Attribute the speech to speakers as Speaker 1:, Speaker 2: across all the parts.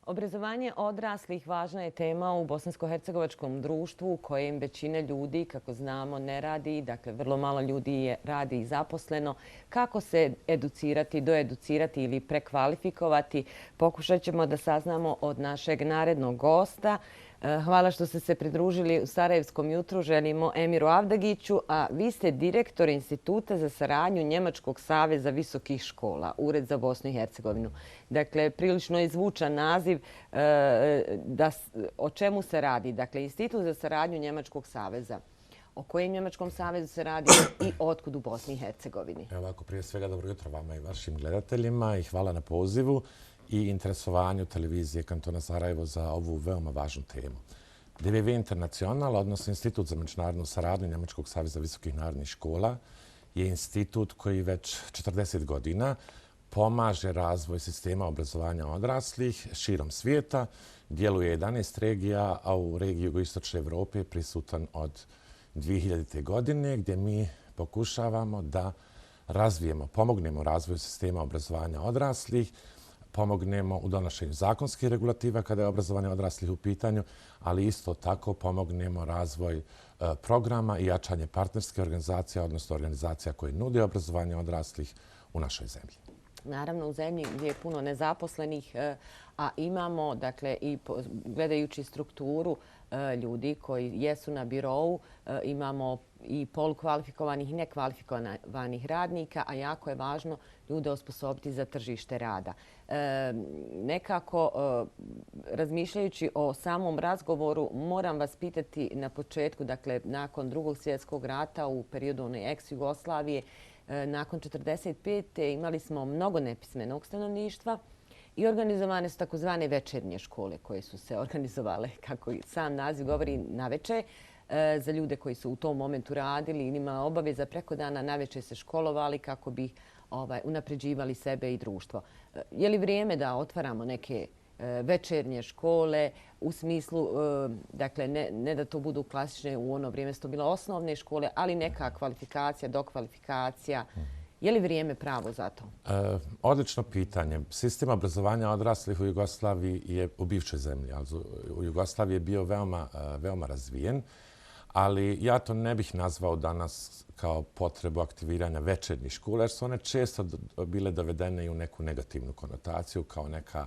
Speaker 1: Obrazovanje odraslih važna je tema u bosansko-hercegovačkom društvu u kojem većina ljudi, kako znamo, ne radi. Dakle, vrlo malo ljudi radi i zaposleno. Kako se educirati, doeducirati ili prekvalifikovati, pokušat ćemo da saznamo od našeg narednog gosta. Hvala što ste se pridružili u Sarajevskom jutru. Želimo Emiru Avdagiću, a vi ste direktor Instituta za saradnju Njemačkog saveza visokih škola, Ured za Bosnu i Hercegovinu. Dakle, prilično je zvučan naziv. O čemu se radi? Dakle, Institut za saradnju Njemačkog saveza. O kojem Njemačkom savezu se radi i otkud u Bosni i Hercegovini?
Speaker 2: Evo ovako, prije svega dobro jutro vama i vašim gledateljima i hvala na pozivu i interesovanju televizije Kantona Sarajevo za ovu veoma važnu temu. DVV Internacional, odnosno Institut za međunarodnu saradnju Njemačkog saveza visokih narodnih škola, je institut koji već 40 godina pomaže razvoj sistema obrazovanja odraslih širom svijeta. Djeluje 11 regija, a u regiji jugoistočne Evrope je prisutan od 2000. godine, gdje mi pokušavamo da razvijemo, pomognemo razvoju sistema obrazovanja odraslih, pomognemo u donošenju zakonskih regulativa kada je obrazovanje odraslih u pitanju, ali isto tako pomognemo razvoj programa i jačanje partnerskih organizacija, odnosno organizacija koje nude obrazovanje odraslih u našoj zemlji.
Speaker 1: Naravno, u zemlji gdje je puno nezaposlenih, a imamo, dakle, i gledajući strukturu ljudi koji jesu na birou, imamo i polukvalifikovanih i nekvalifikovanih radnika, a jako je važno ljude osposobiti za tržište rada. Nekako, razmišljajući o samom razgovoru, moram vas pitati na početku, dakle, nakon Drugog svjetskog rata u periodu one ex-Jugoslavije, nakon 1945. imali smo mnogo nepismenog stanovništva i organizovane su takozvane večernje škole koje su se organizovale, kako i sam naziv govori, naveče, za ljude koji su u tom momentu radili ili imali obaveza preko dana, naveče se školovali kako bi unapređivali sebe i društvo. Je li vrijeme da otvaramo neke večernje škole u smislu, dakle, ne da to budu klasične, u ono vrijeme su to bile osnovne škole, ali neka kvalifikacija, dokvalifikacija. Je li vrijeme pravo za to?
Speaker 2: Odlično pitanje. Sistem obrazovanja odraslih u Jugoslaviji je u bivšoj zemlji. U Jugoslaviji je bio veoma razvijen, ali ja to ne bih nazvao danas kao potrebu aktiviranja večernjih škola, jer su one često bile dovedene i u neku negativnu konotaciju, kao neka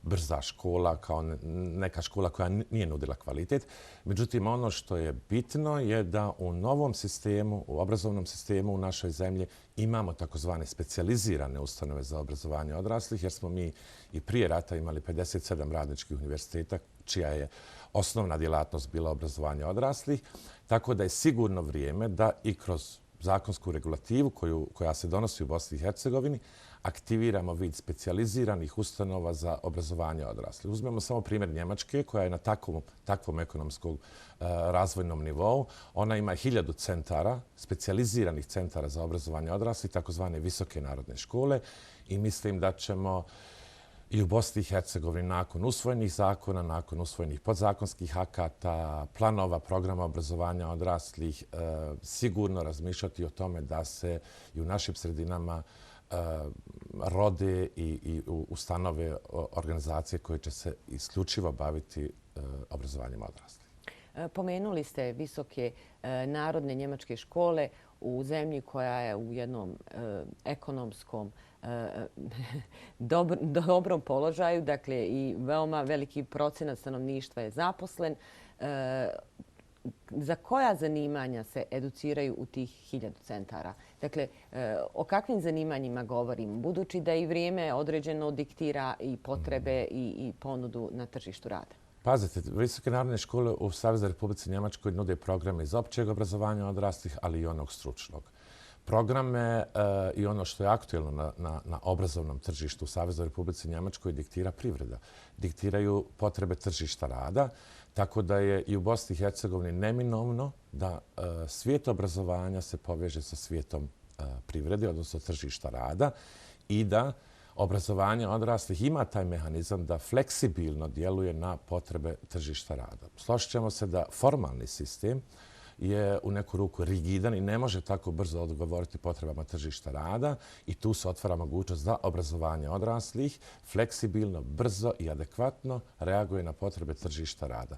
Speaker 2: brza škola, kao neka škola koja nije nudila kvalitet. Međutim, ono što je bitno je da u novom sistemu, u obrazovnom sistemu u našoj zemlji imamo takozvane specijalizirane ustanove za obrazovanje odraslih, jer smo mi i prije rata imali 57 radničkih univerziteta, čija je osnovna djelatnost bila obrazovanje odraslih. Tako da je sigurno vrijeme da i kroz zakonsku regulativu koja se donosi u Bosni i Hercegovini aktiviramo vid specijaliziranih ustanova za obrazovanje odraslih. Uzmemo samo primjer Njemačke, koja je na takvom ekonomskom razvojnom nivou. Ona ima 1000 centara, specijaliziranih centara za obrazovanje odraslih, takozvane visoke narodne škole, i mislim da ćemo i u Bosni i Hercegovini nakon usvojenih zakona, nakon usvojenih podzakonskih akata, planova, programa obrazovanja odraslih, sigurno razmišljati o tome da se i u našim sredinama rode i ustanove organizacije koje će se isključivo baviti obrazovanjem odraslih.
Speaker 1: Pomenuli ste visoke narodne njemačke škole u zemlji koja je u jednom ekonomskom dobrom položaju, dakle i veoma veliki procenat stanovništva je zaposlen. Za koja zanimanja se educiraju u tih 1000 centara? Dakle, o kakvim zanimanjima govorim? Budući da i vrijeme određeno diktira i potrebe i ponudu na tržištu rada.
Speaker 2: Pazite, visoke narodne škole u Saveznoj Republici Njemačkoj nude programe iz općeg obrazovanja odraslih, ali i onog stručnog. Programe i ono što je aktuelno na obrazovnom tržištu u Saveznoj Republici Njemačkoj diktira privreda. Diktiraju potrebe tržišta rada, tako da je i u Bosni i Hercegovini neminovno da svijet obrazovanja se poveže sa svijetom privrede, odnosno tržišta rada, i da obrazovanje odraslih ima taj mehanizam da fleksibilno djeluje na potrebe tržišta rada. Složit ćemo se da formalni sistem je u neku ruku rigidan i ne može tako brzo odgovoriti potrebama tržišta rada i tu se otvara mogućnost da obrazovanje odraslih fleksibilno, brzo i adekvatno reaguje na potrebe tržišta rada.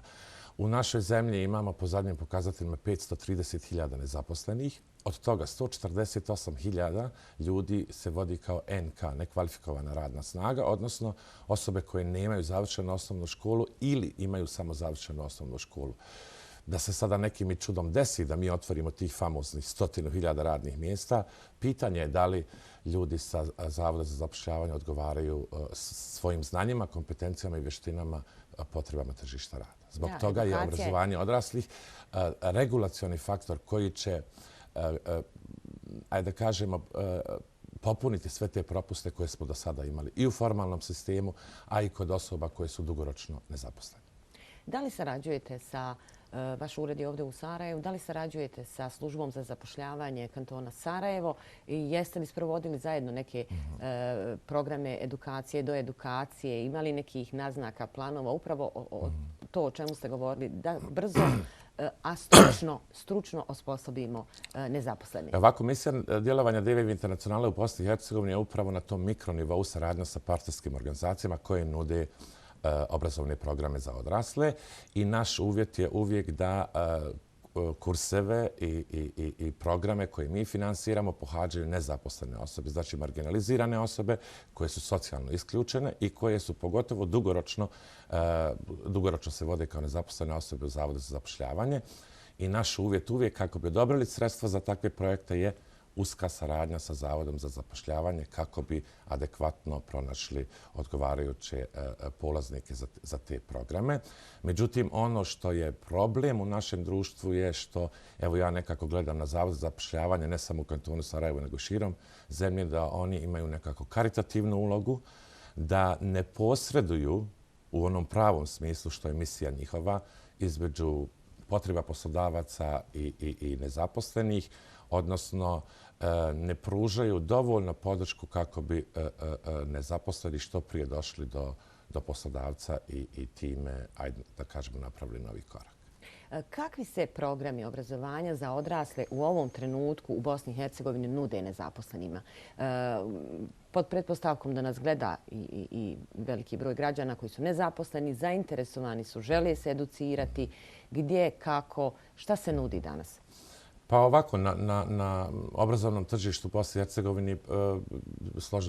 Speaker 2: U našoj zemlji imamo po zadnjim pokazateljima 530.000 nezaposlenih. Od toga 148.000 ljudi se vodi kao NK, nekvalifikovana radna snaga, odnosno osobe koje nemaju završenu osnovnu školu ili imaju samo završenu osnovnu školu. Da se sada nekim i čudom desi da mi otvorimo tih famoznih 100.000 radnih mjesta, pitanje je da li ljudi sa Zavoda za zapošljavanje odgovaraju svojim znanjima, kompetencijama i vještinama potrebama tržišta rada. Zbog toga je obrazovanje odraslih regulacioni faktor koji će, ajde da kažemo, popuniti sve te propuste koje smo do sada imali i u formalnom sistemu, a i kod osoba koje su dugoročno nezaposlene.
Speaker 1: Da li sarađujete sa, vaš ured je ovdje u Sarajevu, da li sarađujete sa službom za zapošljavanje kantona Sarajevo i jeste li sprovodili zajedno neke programe edukacije, do edukacije, imali nekih naznaka, planova, upravo to o čemu ste govorili, da brzo a stručno osposobimo nezaposlene.
Speaker 2: Ovako, misija djelovanja DVV Internacionale u Bosni i Hercegovini je upravo na tom mikronivou saradnja sa partnerskim organizacijama koje nude obrazovne programe za i naš uvjet je uvijek da kurseve i programe koje mi finansiramo pohađaju nezaposlene osobe, znači marginalizirane osobe koje su socijalno isključene i koje su pogotovo dugoročno se vode kao nezaposlene osobe u Zavodu za zapošljavanje. I naš uvjet uvijek kako bi odobrili sredstva za takve projekte je uska saradnja sa Zavodom za zapošljavanje kako bi adekvatno pronašli odgovarajuće polaznike za te programe. Međutim, ono što je problem u našem društvu je što, evo ja nekako gledam na Zavod za zapošljavanje, ne samo u kantonu Sarajevo, nego širom zemlje, da oni imaju nekako karitativnu ulogu, da ne posreduju u onom pravom smislu što je misija njihova između potreba poslodavaca i nezaposlenih, odnosno ne pružaju dovoljno podršku kako bi nezaposleni što prije došli do poslodavca i time, ajde da kažemo, napravili novi korak.
Speaker 1: Kakvi se programi obrazovanja za odrasle u ovom trenutku u Bosni i Hercegovini nude nezaposlenima? Pod pretpostavkom da nas gleda i veliki broj građana koji su nezaposleni, zainteresovani su, žele se educirati, gdje, kako, šta se nudi danas?
Speaker 2: Pa ovako, na obrazovnom tržištu u Bosni i Hercegovini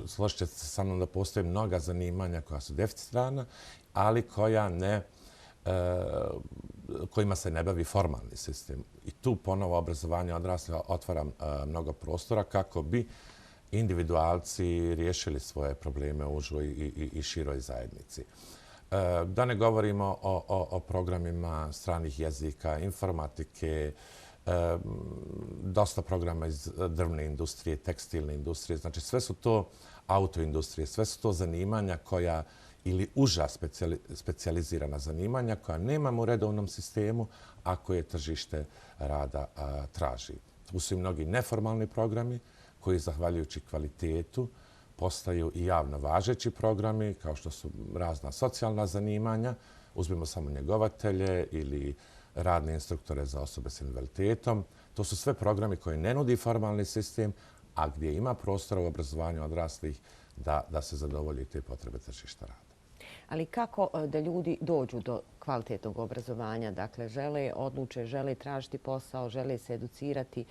Speaker 2: složit ćete se sa mnom da postoje mnoga zanimanja koja su deficitarna, ali kojima se ne bavi formalni sistem. I tu ponovo obrazovanje odraslih otvara mnogo prostora kako bi individualci riješili svoje probleme u užoj i široj zajednici. Da ne govorimo o programima stranih jezika, informatike, dosta programa iz drvne industrije, tekstilne industrije. Znači sve su to autoindustrije, sve su to zanimanja koja ili uža specijalizirana zanimanja koja nemamo u redovnom sistemu, a koje tržište rada traži. Tu su i mnogi neformalni programi koji, zahvaljujući kvalitetu, postaju i javno važeći programi, kao što su razna socijalna zanimanja. Uzmimo samo njegovatelje ili radne instruktore za osobe s invaliditetom. To su sve programi koji ne nudi formalni sistem, a gdje ima prostora u obrazovanju odraslih da se zadovolji te potrebe tržišta rada.
Speaker 1: Ali kako da ljudi dođu do kvalitetnog obrazovanja? Dakle, žele tražiti posao, žele se educirati.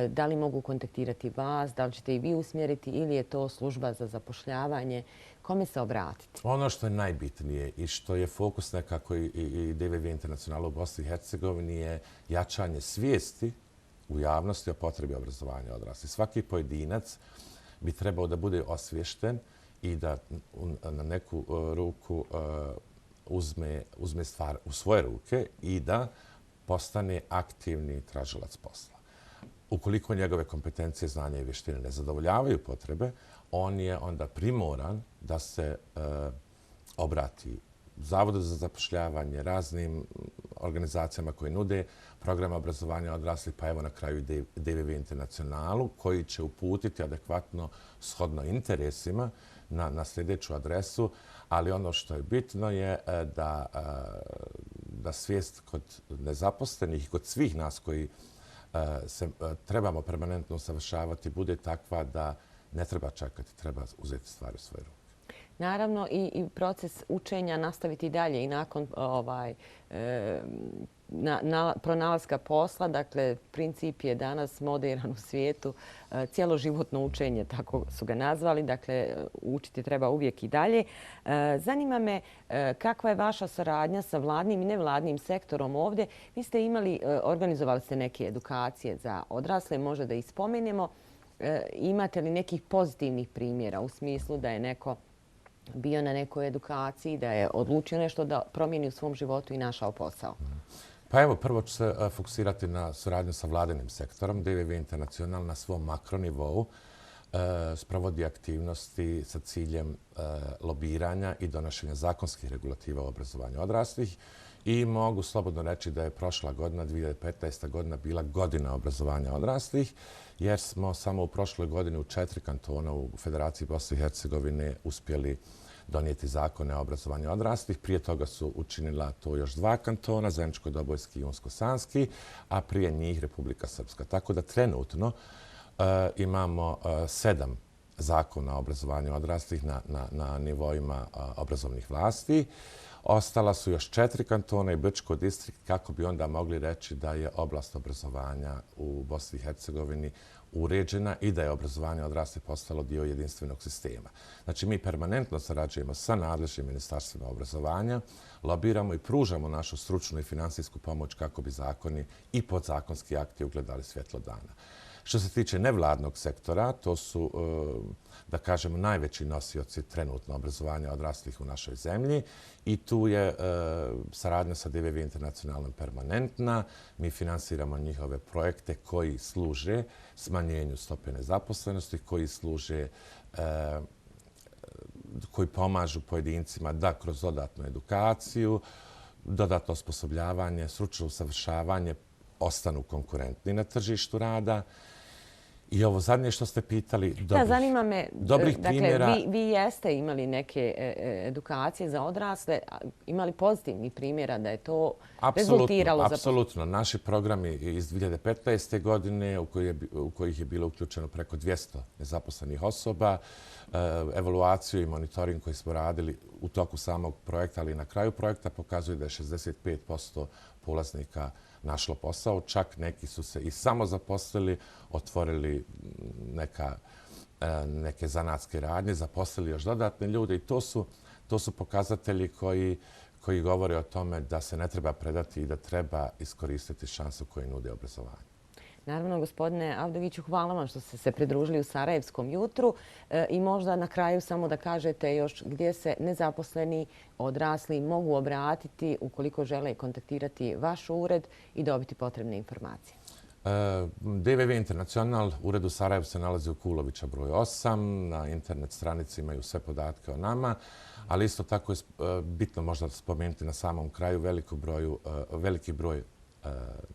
Speaker 1: Da li mogu kontaktirati vas? Da li ćete i vi usmjeriti ili je to služba za zapošljavanje? Kome se obratiti?
Speaker 2: Ono što je najbitnije i što je fokus nekako i DVV Internacionala u Bosni i Hercegovini je jačanje svijesti u javnosti o potrebi obrazovanja odraslih. Svaki pojedinac bi trebao da bude osviješten i da na neku ruku uzme stvar u svoje ruke i da postane aktivni tražilac posla. Ukoliko njegove kompetencije, znanja i vještine ne zadovoljavaju potrebe, on je onda primoran da se obrati Zavodu za zapošljavanje, raznim organizacijama koje nude programe obrazovanja odraslih, pa evo na kraju i DVV Internacionalu, koji će uputiti adekvatno shodno interesima na sljedeću adresu, ali ono što je bitno je da svijest kod nezaposlenih i kod svih nas koji se trebamo permanentno usavršavati bude takva da ne treba čekati, treba uzeti stvari u svoje ruke.
Speaker 1: Naravno i proces učenja nastaviti dalje i nakon pronalaska posla. Dakle, princip je danas moderan u svijetu. Cjeloživotno učenje, tako su ga nazvali. Dakle, učiti treba uvijek i dalje. Zanima me kakva je vaša saradnja sa vladnim i nevladnim sektorom ovdje. Vi ste organizovali ste neke edukacije za odrasle, možda da ih spomenemo. Imate li nekih pozitivnih primjera u smislu da je neko bio na nekoj edukaciji, da je odlučio nešto da promijeni u svom životu i našao posao?
Speaker 2: Pa evo, prvo ću se fokusirati na suradnju sa vladinim sektorom. DVV International na svom makronivou sprovodi aktivnosti sa ciljem lobiranja i donošenja zakonskih regulativa u obrazovanju odraslih. I mogu slobodno reći da je prošla godina, 2015. godina, bila godina obrazovanja odraslih, jer smo samo u prošloj godini u 4 kantona u Federaciji Bosne i Hercegovine uspjeli donijeti zakone o obrazovanju odraslih. Prije toga su učinila to još 2 kantona, Zeničko-Dobojski i Unsko-Sanski, a prije njih Republika Srpska. Tako da trenutno imamo 7 zakona o obrazovanju odraslih na nivoima obrazovnih vlasti. Ostala su još 4 kantona i Brčko distrikt, kako bi onda mogli reći da je oblast obrazovanja u Bosni i Hercegovini uređena i da je obrazovanje odraslih postalo dio jedinstvenog sistema. Znači, mi permanentno sarađujemo sa nadležnim ministarstvima obrazovanja, lobiramo i pružamo našu stručnu i finansijsku pomoć kako bi zakoni i podzakonski akti ugledali svjetlo dana. Što se tiče nevladnog sektora, to su, da kažemo, najveći nosioci trenutno obrazovanja odraslih u našoj zemlji i tu je saradnja sa DVV Internacionalom permanentna. Mi finansiramo njihove projekte koji služe smanjenju stope nezaposlenosti, koji pomažu pojedincima da kroz dodatnu edukaciju, dodatno osposobljavanje, stručno usavršavanje ostanu konkurentni na tržištu rada. I ovo zadnje što ste pitali,
Speaker 1: zanima me,
Speaker 2: primjera...
Speaker 1: Dakle, vi jeste imali neke edukacije za odrasle, imali pozitivnih primjera da je to rezultiralo?
Speaker 2: Apsolutno. Naši programi iz 2015. godine u kojih je bilo uključeno preko 200 nezaposlenih osoba, evaluaciju i monitoring koji smo radili u toku samog projekta, ali i na kraju projekta pokazuje da je 65% polaznika našlo posao. Čak neki su se i samo zaposlili, otvorili neke zanatske radnje, zaposlili još dodatne ljude i to su pokazatelji koji govore o tome da se ne treba predati i da treba iskoristiti šansu koju nude obrazovanje.
Speaker 1: Naravno, gospodine Avdoviću, hvala vam što ste se pridružili u Sarajevskom jutru i možda na kraju samo da kažete još gdje se nezaposleni odrasli mogu obratiti ukoliko žele kontaktirati vaš ured i dobiti potrebne informacije.
Speaker 2: DVV International, ured u Sarajevu se nalazi u Kulovića broj 8. Na internet stranici imaju sve podatke o nama, ali isto tako je bitno možda spomenuti na samom kraju veliki broj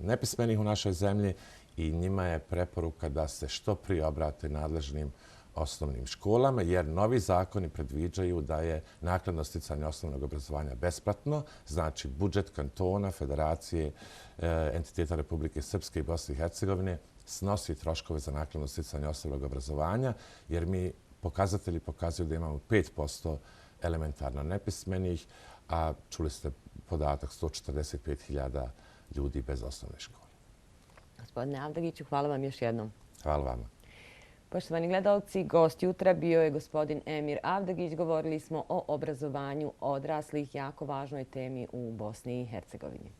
Speaker 2: nepismenih u našoj zemlji i njima je preporuka da se što prije obrate nadležnim osnovnim školama, jer novi zakoni predviđaju da je naknadno sticanje osnovnog obrazovanja besplatno, znači budžet kantona, federacije, entiteta Republike Srpske i Bosne i Hercegovine snosi troškove za naknadno sticanje osnovnog obrazovanja, jer mi pokazatelji pokazuju da imamo 5% elementarno nepismenih, a čuli ste podatak 145.000 ljudi bez osnovne škole.
Speaker 1: Gospodine Avdoviću, hvala vam još jednom.
Speaker 2: Hvala vama.
Speaker 1: Poštovani gledalci, gost jutra bio je gospodin Emir Avdogić. Govorili smo o obrazovanju odraslih, jako važnoj temi u Bosni i Hercegovini.